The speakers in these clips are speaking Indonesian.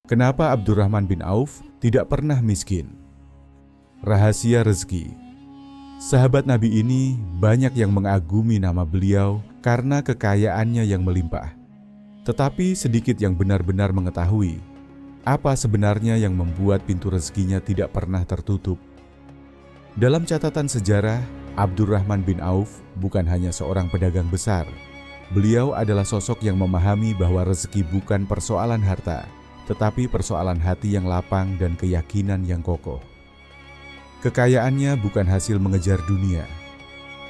Kenapa Abdurrahman bin Auf tidak pernah miskin? Rahasia rezeki. Sahabat Nabi ini banyak yang mengagumi nama beliau karena kekayaannya yang melimpah. Tetapi sedikit yang benar-benar mengetahui apa sebenarnya yang membuat pintu rezekinya tidak pernah tertutup. Dalam catatan sejarah, Abdurrahman bin Auf bukan hanya seorang pedagang besar. Beliau adalah sosok yang memahami bahwa rezeki bukan persoalan harta, tetapi persoalan hati yang lapang dan keyakinan yang kokoh. Kekayaannya bukan hasil mengejar dunia,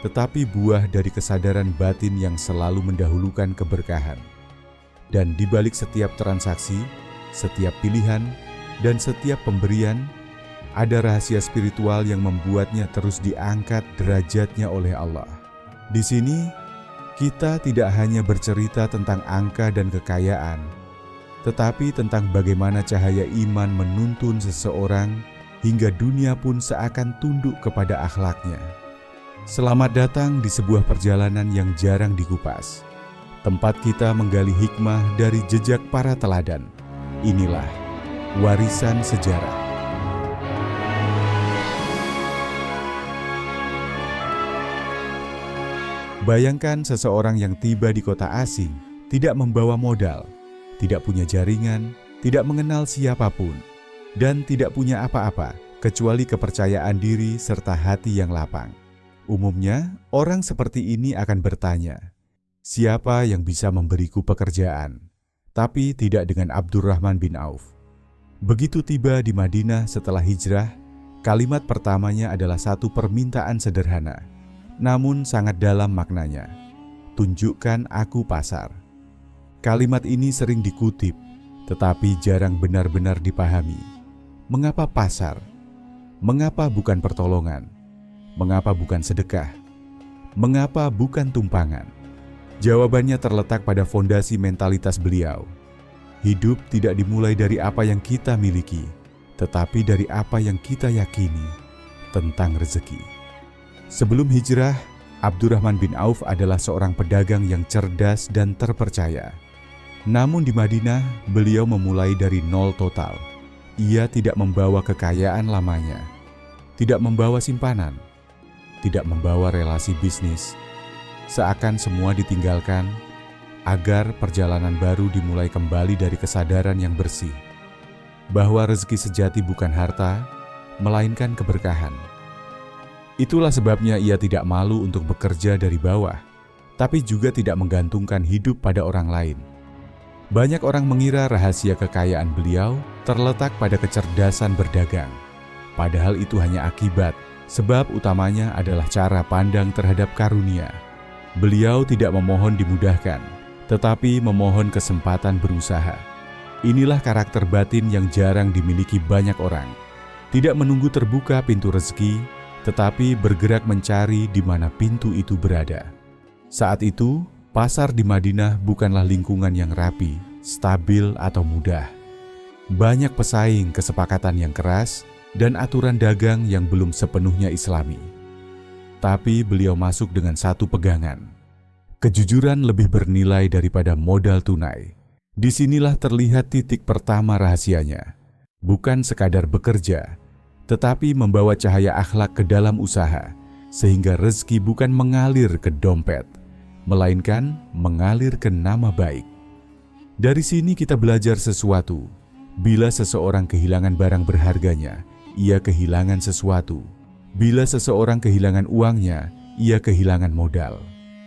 tetapi buah dari kesadaran batin yang selalu mendahulukan keberkahan. Dan di balik setiap transaksi, setiap pilihan, dan setiap pemberian, ada rahasia spiritual yang membuatnya terus diangkat derajatnya oleh Allah. Di sini, kita tidak hanya bercerita tentang angka dan kekayaan, tetapi tentang bagaimana cahaya iman menuntun seseorang hingga dunia pun seakan tunduk kepada akhlaknya. Selamat datang di sebuah perjalanan yang jarang dikupas. Tempat kita menggali hikmah dari jejak para teladan. Inilah Warisan Sejarah. Bayangkan seseorang yang tiba di kota asing, tidak membawa modal, tidak punya jaringan, tidak mengenal siapapun, dan tidak punya apa-apa kecuali kepercayaan diri serta hati yang lapang. Umumnya, orang seperti ini akan bertanya, siapa yang bisa memberiku pekerjaan? Tapi tidak dengan Abdurrahman bin Auf. Begitu tiba di Madinah setelah hijrah, kalimat pertamanya adalah satu permintaan sederhana, namun sangat dalam maknanya. Tunjukkan aku pasar. Kalimat ini sering dikutip, tetapi jarang benar-benar dipahami. Mengapa pasar? Mengapa bukan pertolongan? Mengapa bukan sedekah? Mengapa bukan tumpangan? Jawabannya terletak pada fondasi mentalitas beliau. Hidup tidak dimulai dari apa yang kita miliki, tetapi dari apa yang kita yakini tentang rezeki. Sebelum hijrah, Abdurrahman bin Auf adalah seorang pedagang yang cerdas dan terpercaya. Namun di Madinah, beliau memulai dari nol total. Ia tidak membawa kekayaan lamanya, tidak membawa simpanan, tidak membawa relasi bisnis. Seakan semua ditinggalkan, agar perjalanan baru dimulai kembali dari kesadaran yang bersih, bahwa rezeki sejati bukan harta, melainkan keberkahan. Itulah sebabnya ia tidak malu untuk bekerja dari bawah, tapi juga tidak menggantungkan hidup pada orang lain. Banyak orang mengira rahasia kekayaan beliau terletak pada kecerdasan berdagang. Padahal itu hanya akibat, sebab utamanya adalah cara pandang terhadap karunia. Beliau tidak memohon dimudahkan, tetapi memohon kesempatan berusaha. Inilah karakter batin yang jarang dimiliki banyak orang. Tidak menunggu terbuka pintu rezeki, tetapi bergerak mencari di mana pintu itu berada. Saat itu, pasar di Madinah bukanlah lingkungan yang rapi, stabil, atau mudah. Banyak pesaing, kesepakatan yang keras, dan aturan dagang yang belum sepenuhnya Islami. Tapi beliau masuk dengan satu pegangan. Kejujuran lebih bernilai daripada modal tunai. Disinilah terlihat titik pertama rahasianya. Bukan sekadar bekerja, tetapi membawa cahaya akhlak ke dalam usaha, sehingga rezeki bukan mengalir ke dompet, melainkan mengalir ke nama baik. Dari sini kita belajar sesuatu. Bila seseorang kehilangan barang berharganya, ia kehilangan sesuatu. Bila seseorang kehilangan uangnya, ia kehilangan modal.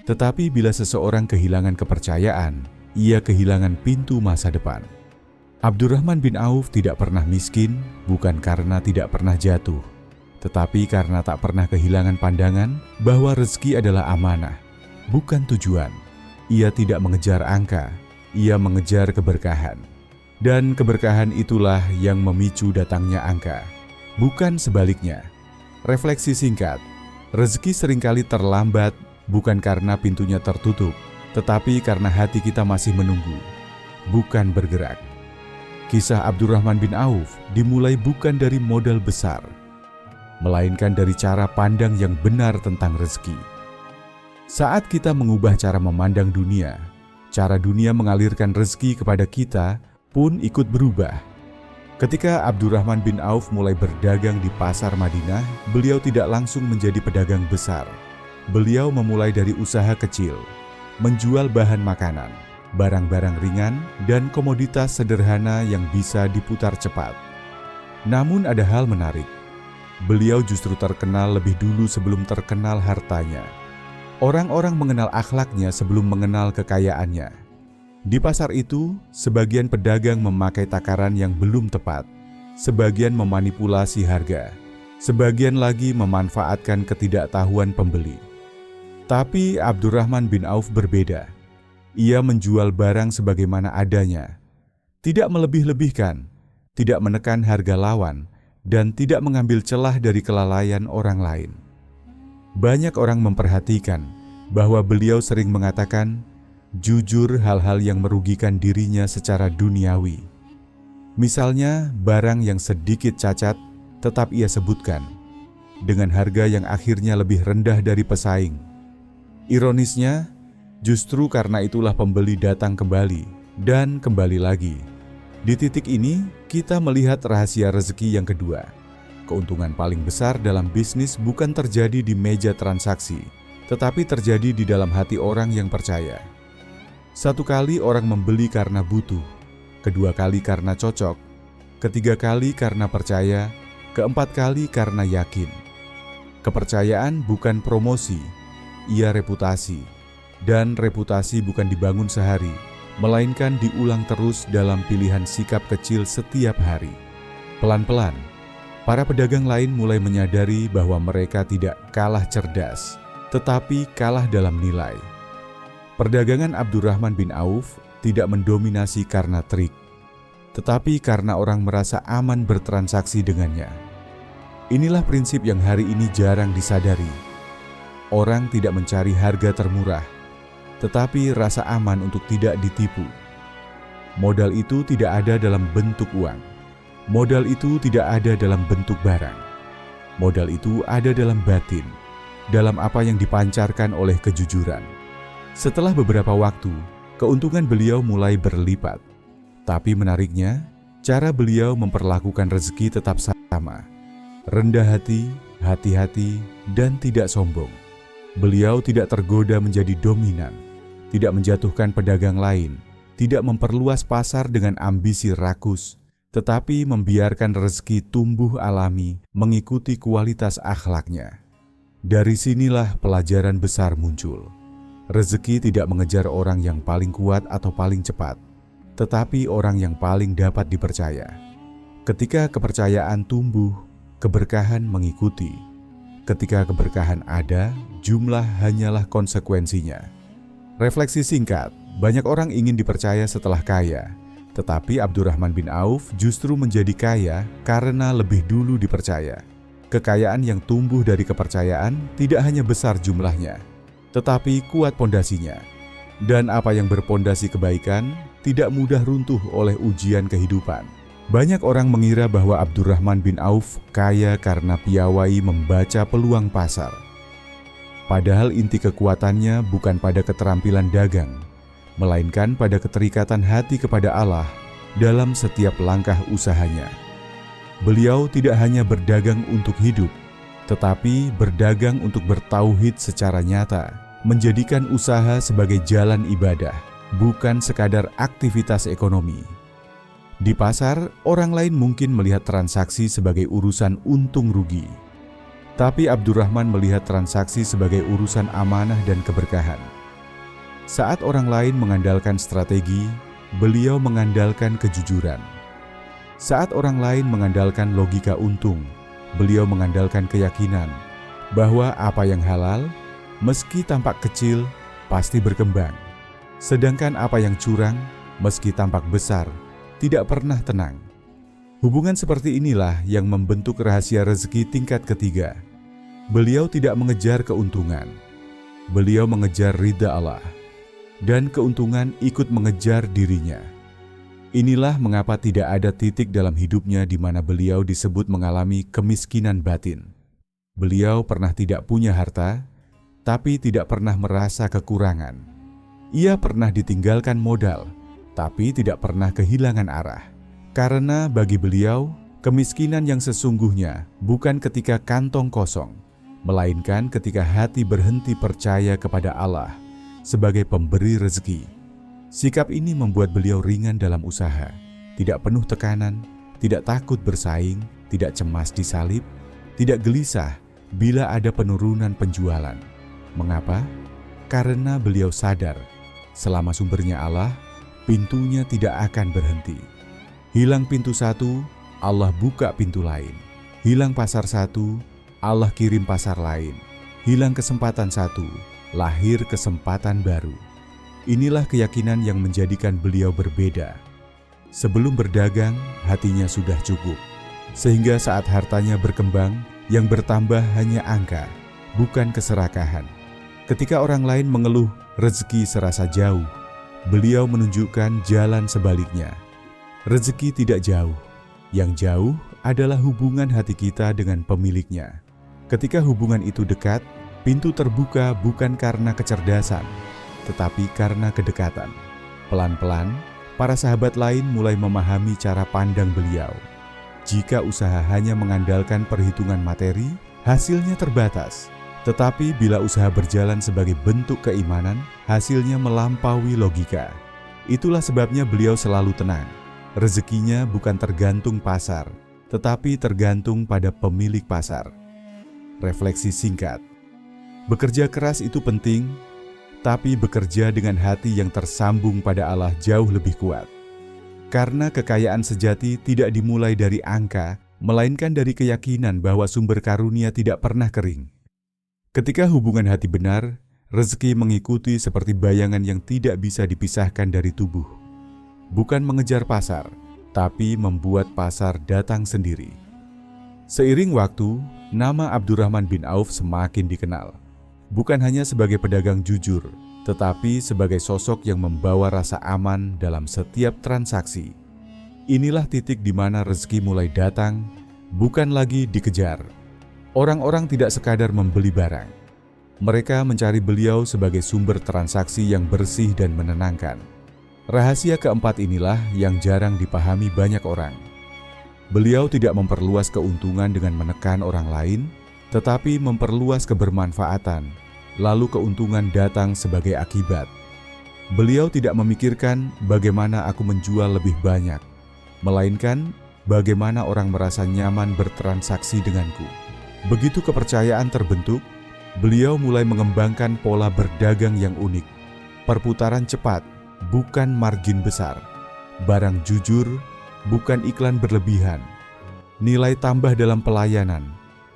Tetapi bila seseorang kehilangan kepercayaan, ia kehilangan pintu masa depan. Abdurrahman bin Auf tidak pernah miskin, bukan karena tidak pernah jatuh, tetapi karena tak pernah kehilangan pandangan bahwa rezeki adalah amanah, bukan tujuan. Ia tidak mengejar angka, ia mengejar keberkahan. Dan keberkahan itulah yang memicu datangnya angka, bukan sebaliknya. Refleksi singkat, rezeki seringkali terlambat bukan karena pintunya tertutup, tetapi karena hati kita masih menunggu, bukan bergerak. Kisah Abdurrahman bin Auf dimulai bukan dari modal besar, melainkan dari cara pandang yang benar tentang rezeki. Saat kita mengubah cara memandang dunia, cara dunia mengalirkan rezeki kepada kita pun ikut berubah. Ketika Abdurrahman bin Auf mulai berdagang di pasar Madinah, beliau tidak langsung menjadi pedagang besar. Beliau memulai dari usaha kecil, menjual bahan makanan, barang-barang ringan, dan komoditas sederhana yang bisa diputar cepat. Namun ada hal menarik. Beliau justru terkenal lebih dulu sebelum terkenal hartanya. Orang-orang mengenal akhlaknya sebelum mengenal kekayaannya. Di pasar itu, sebagian pedagang memakai takaran yang belum tepat, sebagian memanipulasi harga, sebagian lagi memanfaatkan ketidaktahuan pembeli. Tapi Abdurrahman bin Auf berbeda. Ia menjual barang sebagaimana adanya, tidak melebih-lebihkan, tidak menekan harga lawan, dan tidak mengambil celah dari kelalaian orang lain. Banyak orang memperhatikan bahwa beliau sering mengatakan jujur hal-hal yang merugikan dirinya secara duniawi. Misalnya, barang yang sedikit cacat tetap ia sebutkan, dengan harga yang akhirnya lebih rendah dari pesaing. Ironisnya, justru karena itulah pembeli datang kembali dan kembali lagi. Di titik ini, kita melihat rahasia rezeki yang kedua. Keuntungan paling besar dalam bisnis bukan terjadi di meja transaksi, tetapi terjadi di dalam hati orang yang percaya. Satu kali orang membeli karena butuh, kedua kali karena cocok, ketiga kali karena percaya, keempat kali karena yakin. Kepercayaan bukan promosi, ia reputasi. Dan reputasi bukan dibangun sehari, melainkan diulang terus dalam pilihan sikap kecil setiap hari. Pelan-pelan, para pedagang lain mulai menyadari bahwa mereka tidak kalah cerdas, tetapi kalah dalam nilai. Perdagangan Abdurrahman bin Auf tidak mendominasi karena trik, tetapi karena orang merasa aman bertransaksi dengannya. Inilah prinsip yang hari ini jarang disadari. Orang tidak mencari harga termurah, tetapi rasa aman untuk tidak ditipu. Modal itu tidak ada dalam bentuk uang. Modal itu tidak ada dalam bentuk barang. Modal itu ada dalam batin, dalam apa yang dipancarkan oleh kejujuran. Setelah beberapa waktu, keuntungan beliau mulai berlipat. Tapi menariknya, cara beliau memperlakukan rezeki tetap sama. Rendah hati, hati-hati, dan tidak sombong. Beliau tidak tergoda menjadi dominan, tidak menjatuhkan pedagang lain, tidak memperluas pasar dengan ambisi rakus, tetapi membiarkan rezeki tumbuh alami mengikuti kualitas akhlaknya. Dari sinilah pelajaran besar muncul. Rezeki tidak mengejar orang yang paling kuat atau paling cepat, tetapi orang yang paling dapat dipercaya. Ketika kepercayaan tumbuh, keberkahan mengikuti. Ketika keberkahan ada, jumlah hanyalah konsekuensinya. Refleksi singkat, banyak orang ingin dipercaya setelah kaya, tetapi Abdurrahman bin Auf justru menjadi kaya karena lebih dulu dipercaya. Kekayaan yang tumbuh dari kepercayaan tidak hanya besar jumlahnya, tetapi kuat pondasinya. Dan apa yang berpondasi kebaikan tidak mudah runtuh oleh ujian kehidupan. Banyak orang mengira bahwa Abdurrahman bin Auf kaya karena piawai membaca peluang pasar. Padahal inti kekuatannya bukan pada keterampilan dagang, melainkan pada keterikatan hati kepada Allah dalam setiap langkah usahanya. Beliau tidak hanya berdagang untuk hidup, tetapi berdagang untuk bertauhid secara nyata, menjadikan usaha sebagai jalan ibadah, bukan sekadar aktivitas ekonomi. Di pasar, orang lain mungkin melihat transaksi sebagai urusan untung rugi. Tapi Abdurrahman melihat transaksi sebagai urusan amanah dan keberkahan. Saat orang lain mengandalkan strategi, beliau mengandalkan kejujuran. Saat orang lain mengandalkan logika untung, beliau mengandalkan keyakinan bahwa apa yang halal, meski tampak kecil, pasti berkembang. Sedangkan apa yang curang, meski tampak besar, tidak pernah tenang. Hubungan seperti inilah yang membentuk rahasia rezeki tingkat ketiga. Beliau tidak mengejar keuntungan. Beliau mengejar ridha Allah. Dan keuntungan ikut mengejar dirinya. Inilah mengapa tidak ada titik dalam hidupnya di mana beliau disebut mengalami kemiskinan batin. Beliau pernah tidak punya harta, tapi tidak pernah merasa kekurangan. Ia pernah ditinggalkan modal, tapi tidak pernah kehilangan arah. Karena bagi beliau, kemiskinan yang sesungguhnya bukan ketika kantong kosong, melainkan ketika hati berhenti percaya kepada Allah sebagai pemberi rezeki. Sikap ini membuat beliau ringan dalam usaha, tidak penuh tekanan, tidak takut bersaing, tidak cemas disalib, tidak gelisah bila ada penurunan penjualan. Mengapa? Karena beliau sadar, selama sumbernya Allah, pintunya tidak akan berhenti. Hilang pintu satu, Allah buka pintu lain. Hilang pasar satu, Allah kirim pasar lain. Hilang kesempatan satu, lahir kesempatan baru. Inilah keyakinan yang menjadikan beliau berbeda. Sebelum berdagang, hatinya sudah cukup. Sehingga saat hartanya berkembang, yang bertambah hanya angka, bukan keserakahan. Ketika orang lain mengeluh rezeki serasa jauh, beliau menunjukkan jalan sebaliknya. Rezeki tidak jauh, yang jauh adalah hubungan hati kita dengan pemiliknya. Ketika hubungan itu dekat, pintu terbuka bukan karena kecerdasan, tetapi karena kedekatan. Pelan-pelan, para sahabat lain mulai memahami cara pandang beliau. Jika usaha hanya mengandalkan perhitungan materi, hasilnya terbatas. Tetapi bila usaha berjalan sebagai bentuk keimanan, hasilnya melampaui logika. Itulah sebabnya beliau selalu tenang. Rezekinya bukan tergantung pasar, tetapi tergantung pada pemilik pasar. Refleksi singkat. Bekerja keras itu penting, tapi bekerja dengan hati yang tersambung pada Allah jauh lebih kuat. Karena kekayaan sejati tidak dimulai dari angka, melainkan dari keyakinan bahwa sumber karunia tidak pernah kering. Ketika hubungan hati benar, rezeki mengikuti seperti bayangan yang tidak bisa dipisahkan dari tubuh. Bukan mengejar pasar, tapi membuat pasar datang sendiri. Seiring waktu, nama Abdurrahman bin Auf semakin dikenal. Bukan hanya sebagai pedagang jujur, tetapi sebagai sosok yang membawa rasa aman dalam setiap transaksi. Inilah titik di mana rezeki mulai datang, bukan lagi dikejar. Orang-orang tidak sekadar membeli barang. Mereka mencari beliau sebagai sumber transaksi yang bersih dan menenangkan. Rahasia keempat inilah yang jarang dipahami banyak orang. Beliau tidak memperluas keuntungan dengan menekan orang lain, tetapi memperluas kebermanfaatan, lalu keuntungan datang sebagai akibat. Beliau tidak memikirkan bagaimana aku menjual lebih banyak, melainkan bagaimana orang merasa nyaman bertransaksi denganku. Begitu kepercayaan terbentuk, beliau mulai mengembangkan pola berdagang yang unik. Perputaran cepat, bukan margin besar. Barang jujur, bukan iklan berlebihan. Nilai tambah dalam pelayanan,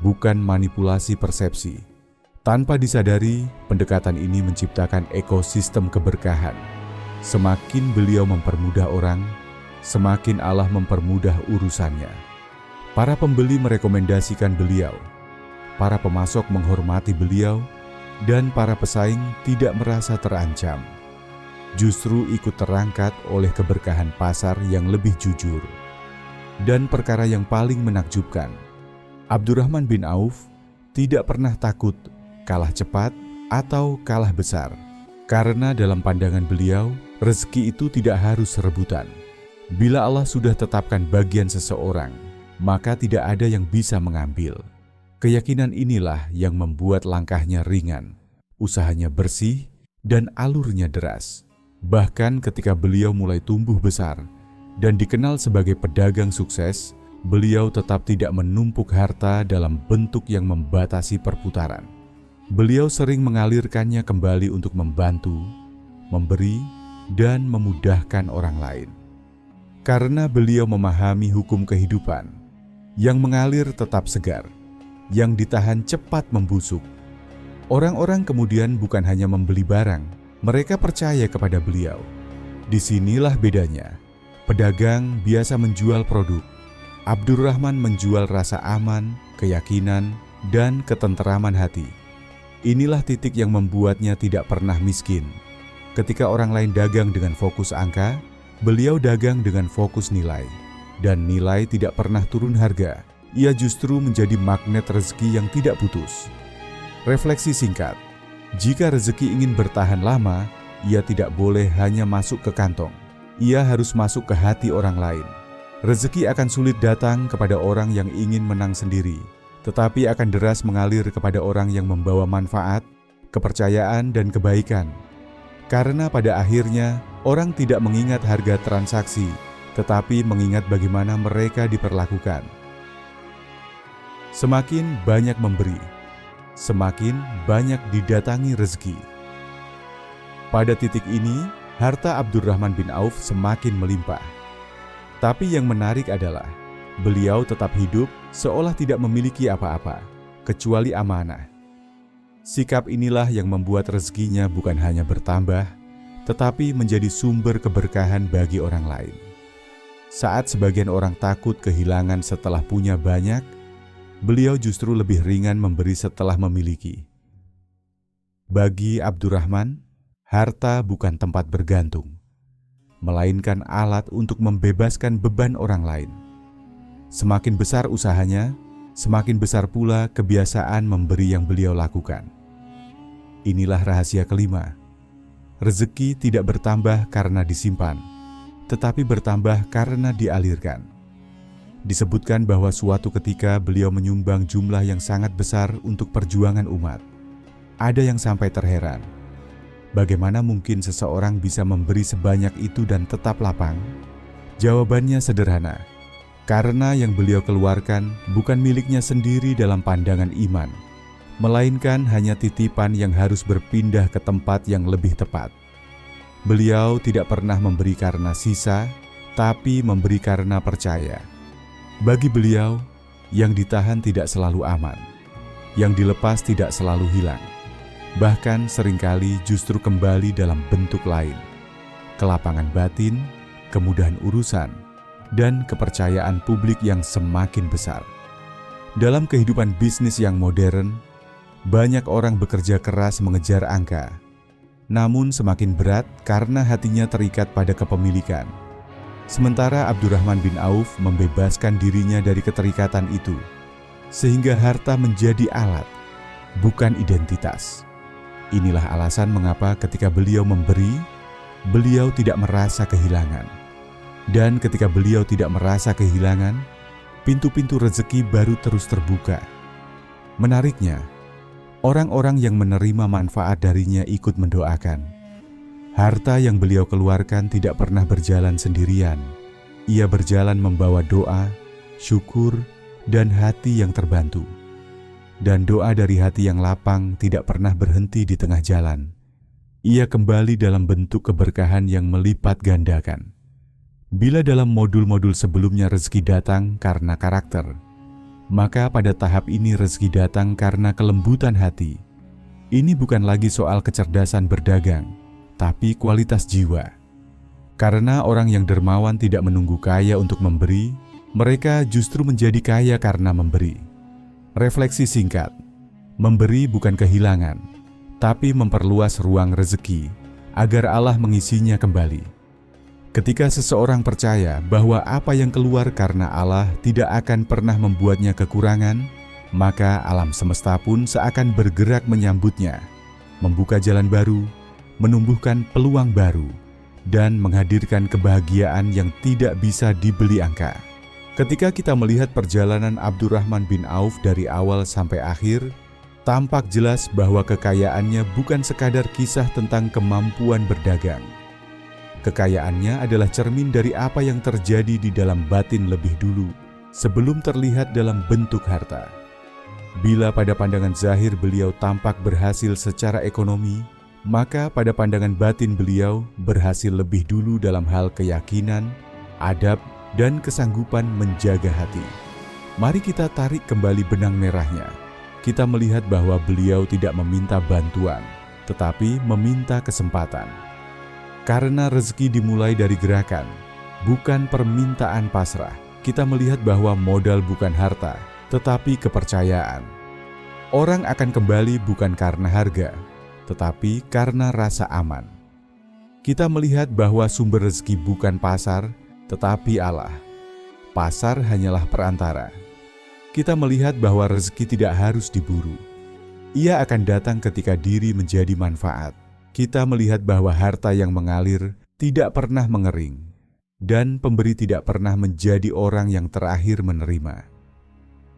bukan manipulasi persepsi. Tanpa disadari, pendekatan ini menciptakan ekosistem keberkahan. Semakin beliau mempermudah orang, semakin Allah mempermudah urusannya. Para pembeli merekomendasikan beliau. Para pemasok menghormati beliau, dan para pesaing tidak merasa terancam. Justru ikut terangkat oleh keberkahan pasar yang lebih jujur. Dan perkara yang paling menakjubkan, Abdurrahman bin Auf tidak pernah takut kalah cepat atau kalah besar. Karena dalam pandangan beliau, rezeki itu tidak harus rebutan. Bila Allah sudah tetapkan bagian seseorang, maka tidak ada yang bisa mengambil. Keyakinan inilah yang membuat langkahnya ringan, usahanya bersih, dan alurnya deras. Bahkan ketika beliau mulai tumbuh besar dan dikenal sebagai pedagang sukses, beliau tetap tidak menumpuk harta dalam bentuk yang membatasi perputaran. Beliau sering mengalirkannya kembali untuk membantu, memberi, dan memudahkan orang lain. Karena beliau memahami hukum kehidupan, yang mengalir tetap segar, yang ditahan cepat membusuk. Orang-orang kemudian bukan hanya membeli barang, mereka percaya kepada beliau. Disinilah bedanya. Pedagang biasa menjual produk. Abdurrahman menjual rasa aman, keyakinan, dan ketenteraman hati. Inilah titik yang membuatnya tidak pernah miskin. Ketika orang lain dagang dengan fokus angka, beliau dagang dengan fokus nilai. Dan nilai tidak pernah turun harga. Ia justru menjadi magnet rezeki yang tidak putus. Refleksi singkat. Jika rezeki ingin bertahan lama, ia tidak boleh hanya masuk ke kantong. Ia harus masuk ke hati orang lain. Rezeki akan sulit datang kepada orang yang ingin menang sendiri, tetapi akan deras mengalir kepada orang yang membawa manfaat, kepercayaan, dan kebaikan. Karena pada akhirnya, orang tidak mengingat harga transaksi, tetapi mengingat bagaimana mereka diperlakukan. Semakin banyak memberi, semakin banyak didatangi rezeki. Pada titik ini, harta Abdurrahman bin Auf semakin melimpah. Tapi yang menarik adalah, beliau tetap hidup seolah tidak memiliki apa-apa, kecuali amanah. Sikap inilah yang membuat rezekinya bukan hanya bertambah, tetapi menjadi sumber keberkahan bagi orang lain. Saat sebagian orang takut kehilangan setelah punya banyak, beliau justru lebih ringan memberi setelah memiliki. Bagi Abdurrahman, harta bukan tempat bergantung, melainkan alat untuk membebaskan beban orang lain. Semakin besar usahanya, semakin besar pula kebiasaan memberi yang beliau lakukan. Inilah rahasia kelima. Rezeki tidak bertambah karena disimpan, tetapi bertambah karena dialirkan. Disebutkan bahwa suatu ketika beliau menyumbang jumlah yang sangat besar untuk perjuangan umat. Ada yang sampai terheran. Bagaimana mungkin seseorang bisa memberi sebanyak itu dan tetap lapang? Jawabannya sederhana, karena yang beliau keluarkan bukan miliknya sendiri dalam pandangan iman, melainkan hanya titipan yang harus berpindah ke tempat yang lebih tepat. Beliau tidak pernah memberi karena sisa, tapi memberi karena percaya. Bagi beliau, yang ditahan tidak selalu aman, yang dilepas tidak selalu hilang. Bahkan seringkali justru kembali dalam bentuk lain, kelapangan batin, kemudahan urusan, dan kepercayaan publik yang semakin besar. Dalam kehidupan bisnis yang modern, banyak orang bekerja keras mengejar angka, namun semakin berat karena hatinya terikat pada kepemilikan. Sementara Abdurrahman bin Auf membebaskan dirinya dari keterikatan itu, sehingga harta menjadi alat, bukan identitas. Inilah alasan mengapa ketika beliau memberi, beliau tidak merasa kehilangan. Dan ketika beliau tidak merasa kehilangan, pintu-pintu rezeki baru terus terbuka. Menariknya, orang-orang yang menerima manfaat darinya ikut mendoakan. Harta yang beliau keluarkan tidak pernah berjalan sendirian. Ia berjalan membawa doa, syukur, dan hati yang terbantu. Dan doa dari hati yang lapang tidak pernah berhenti di tengah jalan. Ia kembali dalam bentuk keberkahan yang melipat gandakan. Bila dalam modul-modul sebelumnya rezeki datang karena karakter, maka pada tahap ini rezeki datang karena kelembutan hati. Ini bukan lagi soal kecerdasan berdagang, tapi kualitas jiwa. Karena orang yang dermawan tidak menunggu kaya untuk memberi, mereka justru menjadi kaya karena memberi. Refleksi singkat, memberi bukan kehilangan, tapi memperluas ruang rezeki agar Allah mengisinya kembali. Ketika seseorang percaya bahwa apa yang keluar karena Allah tidak akan pernah membuatnya kekurangan, maka alam semesta pun seakan bergerak menyambutnya, membuka jalan baru, menumbuhkan peluang baru, dan menghadirkan kebahagiaan yang tidak bisa dibeli angka. Ketika kita melihat perjalanan Abdurrahman bin Auf dari awal sampai akhir, tampak jelas bahwa kekayaannya bukan sekadar kisah tentang kemampuan berdagang. Kekayaannya adalah cermin dari apa yang terjadi di dalam batin lebih dulu, sebelum terlihat dalam bentuk harta. Bila pada pandangan zahir beliau tampak berhasil secara ekonomi, maka pada pandangan batin beliau berhasil lebih dulu dalam hal keyakinan, adab, dan kesanggupan menjaga hati. Mari kita tarik kembali benang merahnya. Kita melihat bahwa beliau tidak meminta bantuan, tetapi meminta kesempatan. Karena rezeki dimulai dari gerakan, bukan permintaan pasrah. Kita melihat bahwa modal bukan harta, tetapi kepercayaan. Orang akan kembali bukan karena harga, tetapi karena rasa aman. Kita melihat bahwa sumber rezeki bukan pasar, tetapi Allah. Pasar hanyalah perantara. Kita melihat bahwa rezeki tidak harus diburu. Ia akan datang ketika diri menjadi manfaat. Kita melihat bahwa harta yang mengalir tidak pernah mengering. dan pemberi tidak pernah menjadi orang yang terakhir menerima.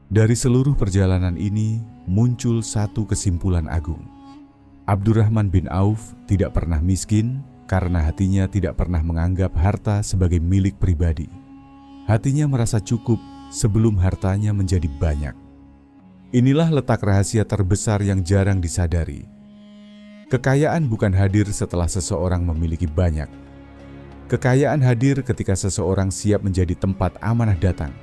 Dari seluruh perjalanan ini muncul satu kesimpulan agung. Abdurrahman bin Auf tidak pernah miskin karena hatinya tidak pernah menganggap harta sebagai milik pribadi. Hatinya merasa cukup sebelum hartanya menjadi banyak. Inilah letak rahasia terbesar yang jarang disadari. Kekayaan bukan hadir setelah seseorang memiliki banyak. Kekayaan hadir ketika seseorang siap menjadi tempat amanah datang.